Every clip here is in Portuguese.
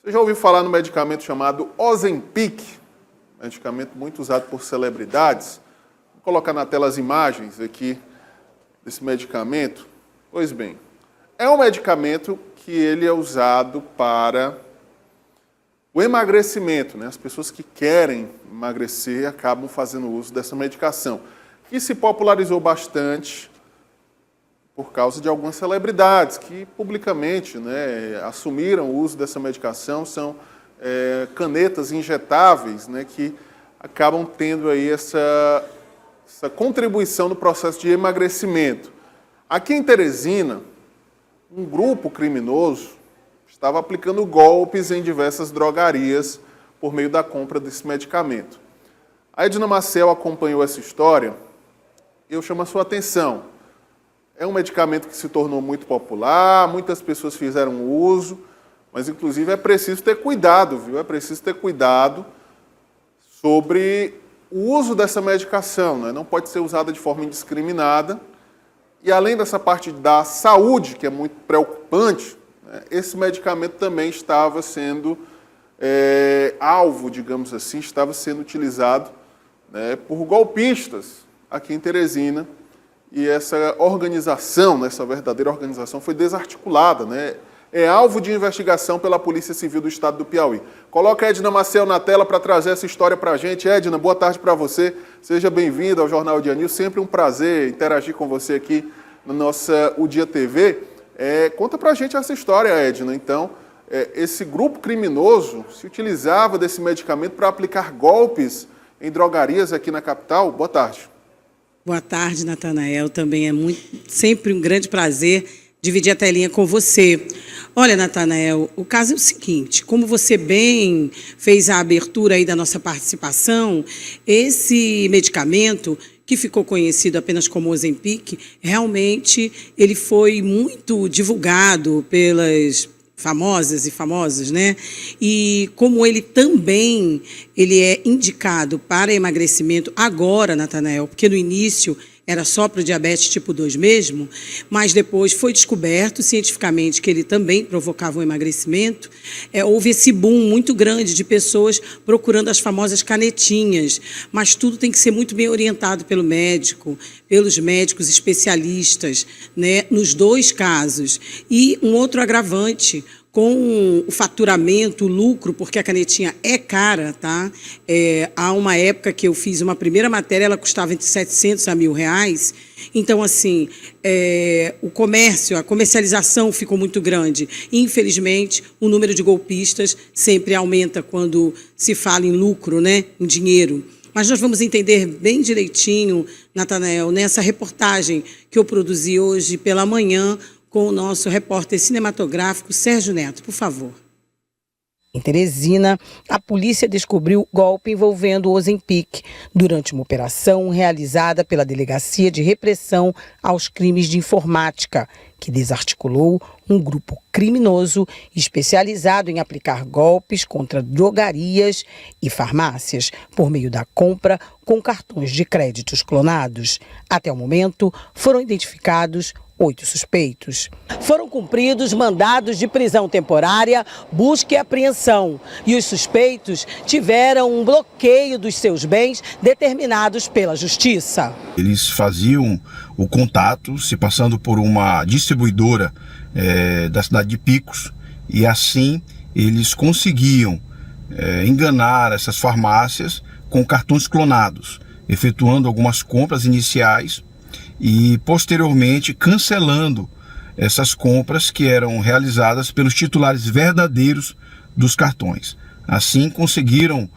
Você já ouviu falar no medicamento chamado Ozempic? Medicamento muito usado por celebridades. Vou colocar na tela as imagens aqui desse medicamento. Pois bem, é um medicamento que ele é usado para o emagrecimento, né? As pessoas que querem emagrecer acabam fazendo uso dessa medicação, que se popularizou bastante por causa de algumas celebridades que publicamente, né, assumiram o uso dessa medicação. São canetas injetáveis, né, que acabam tendo aí essa contribuição no processo de emagrecimento. Aqui em Teresina, um grupo criminoso estava aplicando golpes em diversas drogarias por meio da compra desse medicamento. A Edna Marcel acompanhou essa história e eu chamo a sua atenção. É um medicamento que se tornou muito popular, muitas pessoas fizeram uso, mas inclusive é preciso ter cuidado, viu? É preciso ter cuidado sobre o uso dessa medicação, né? Não pode ser usada de forma indiscriminada. E além dessa parte da saúde, que é muito preocupante, né, esse medicamento também estava sendo alvo, digamos assim, estava sendo utilizado, né, por golpistas aqui em Teresina. E essa organização, essa verdadeira organização, foi desarticulada, né? É alvo de investigação pela Polícia Civil do Estado do Piauí. Coloca a Edna Marcel na tela para trazer essa história para a gente. Edna, boa tarde para você. Seja bem-vinda ao Jornal Dia News. Sempre um prazer interagir com você aqui na nossa O Dia TV. Conta para a gente essa história, Edna. Então, esse grupo criminoso se utilizava desse medicamento para aplicar golpes em drogarias aqui na capital. Boa tarde. Boa tarde, Natanael. Também é sempre um grande prazer dividir a telinha com você. Olha, Natanael, o caso é o seguinte: como você bem fez a abertura aí da nossa participação, esse medicamento, que ficou conhecido apenas como Ozempic, realmente ele foi muito divulgado pelas famosas e famosos, né? E como ele é indicado para emagrecimento agora, Natanael, porque no início era só para o diabetes tipo 2 mesmo, mas depois foi descoberto cientificamente que ele também provocava um emagrecimento. Houve esse boom muito grande de pessoas procurando as famosas canetinhas, mas tudo tem que ser muito bem orientado pelo médico, pelos médicos especialistas, né, nos dois casos. E um outro agravante, com o faturamento, o lucro, porque a canetinha é cara, tá? Há uma época que eu fiz uma primeira matéria, ela custava entre 700 a R$1.000. Então, assim, o comércio, a comercialização ficou muito grande. Infelizmente, o número de golpistas sempre aumenta quando se fala em lucro, né? Em dinheiro. Mas nós vamos entender bem direitinho, Natanael, nessa reportagem que eu produzi hoje pela manhã, com o nosso repórter cinematográfico Sérgio Neto. Por favor. Em Teresina, a polícia descobriu golpe envolvendo o Ozempic durante uma operação realizada pela Delegacia de Repressão aos Crimes de Informática, que desarticulou um grupo criminoso especializado em aplicar golpes contra drogarias e farmácias por meio da compra com cartões de créditos clonados. Até o momento, foram identificados 8 suspeitos. Foram cumpridos mandados de prisão temporária, busca e apreensão. E os suspeitos tiveram um bloqueio dos seus bens determinados pela Justiça. Eles faziam o contato, se passando por uma distribuidora da cidade de Picos, e assim eles conseguiam enganar essas farmácias com cartões clonados, efetuando algumas compras iniciais e posteriormente cancelando essas compras que eram realizadas pelos titulares verdadeiros dos cartões. Assim conseguiram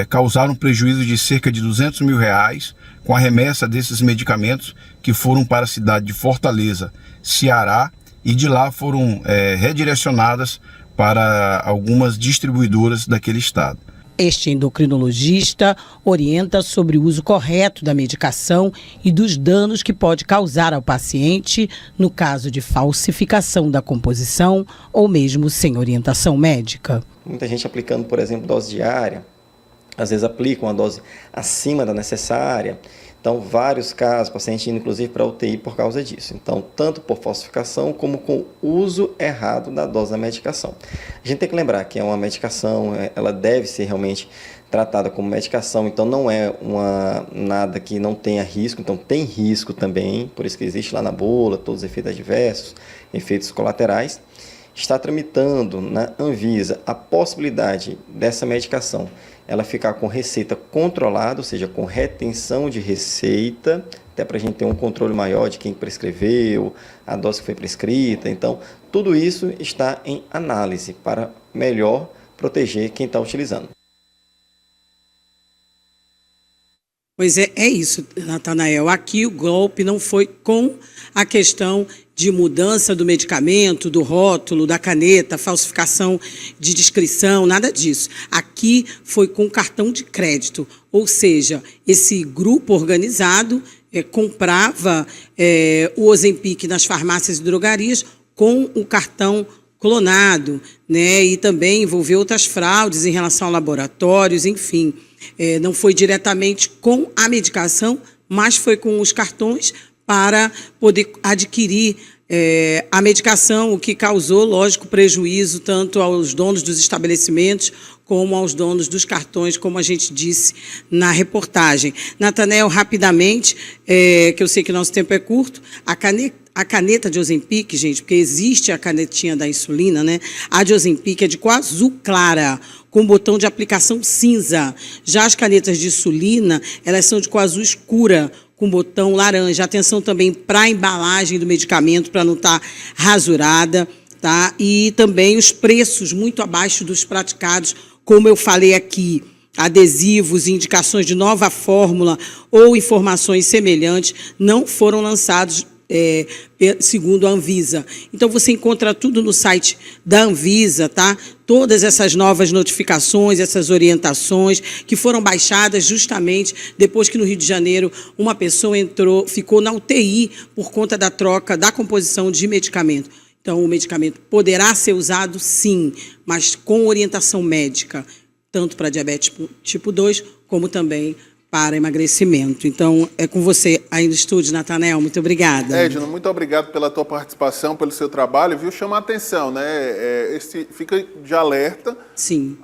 causar um prejuízo de cerca de R$200 mil com a remessa desses medicamentos que foram para a cidade de Fortaleza, Ceará, e de lá foram redirecionadas para algumas distribuidoras daquele estado. Este endocrinologista orienta sobre o uso correto da medicação e dos danos que pode causar ao paciente no caso de falsificação da composição ou mesmo sem orientação médica. Muita gente aplicando, por exemplo, dose diária, às vezes aplica uma dose acima da necessária. Então, vários casos, paciente indo inclusive para UTI por causa disso. Então, tanto por falsificação como com uso errado da dose da medicação. A gente tem que lembrar que é uma medicação, ela deve ser realmente tratada como medicação, então não é nada que não tenha risco, então tem risco também, por isso que existe lá na bula, todos os efeitos adversos, efeitos colaterais. Está tramitando na Anvisa a possibilidade dessa medicação ela ficar com receita controlada, ou seja, com retenção de receita, até para a gente ter um controle maior de quem prescreveu, a dose que foi prescrita. Então, tudo isso está em análise para melhor proteger quem está utilizando. Pois é isso, Natanael. Aqui o golpe não foi com a questão de mudança do medicamento, do rótulo, da caneta, falsificação de descrição, nada disso. Aqui foi com cartão de crédito, ou seja, esse grupo organizado comprava o Ozempic nas farmácias e drogarias com o cartão clonado, né? E também envolveu outras fraudes em relação a laboratórios, enfim. Não foi diretamente com a medicação, mas foi com os cartões para poder adquirir a medicação, o que causou, lógico, prejuízo tanto aos donos dos estabelecimentos como aos donos dos cartões, como a gente disse na reportagem. Natanael, rapidamente, que eu sei que nosso tempo é curto, a caneta de Ozempic, gente, porque existe a canetinha da insulina, né? A de Ozempic é de cor azul clara, com botão de aplicação cinza. Já as canetas de insulina, elas são de cor azul escura, com botão laranja. Atenção também para a embalagem do medicamento, para não estar rasurada, tá? E também os preços muito abaixo dos praticados, como eu falei aqui, adesivos, indicações de nova fórmula ou informações semelhantes não foram lançados segundo a Anvisa. Então, você encontra tudo no site da Anvisa, tá? Todas essas novas notificações, essas orientações que foram baixadas justamente depois que no Rio de Janeiro uma pessoa ficou na UTI por conta da troca da composição de medicamento. Então, o medicamento poderá ser usado, sim, mas com orientação médica, tanto para diabetes tipo 2, como também para emagrecimento. Então, é com você aí no estúdio, Natanael. Muito obrigada. Edna, muito obrigado pela tua participação, pelo seu trabalho, viu? Chama a atenção, né? Fica de alerta Sim.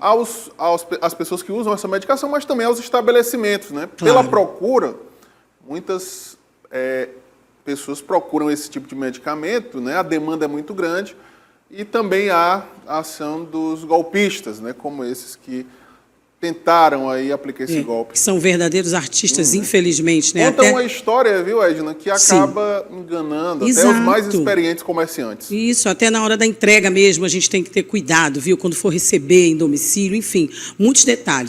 às pessoas que usam essa medicação, mas também aos estabelecimentos, né? Claro. Pela procura, muitas pessoas procuram esse tipo de medicamento, né? A demanda é muito grande e também há a ação dos golpistas, né? Como esses que tentaram aí aplicar esse golpe. Que são verdadeiros artistas, infelizmente, né? Conta uma história, viu, Edna, que acaba enganando até os mais experientes comerciantes. Isso, até na hora da entrega mesmo, a gente tem que ter cuidado, viu? Quando for receber em domicílio, enfim, muitos detalhes.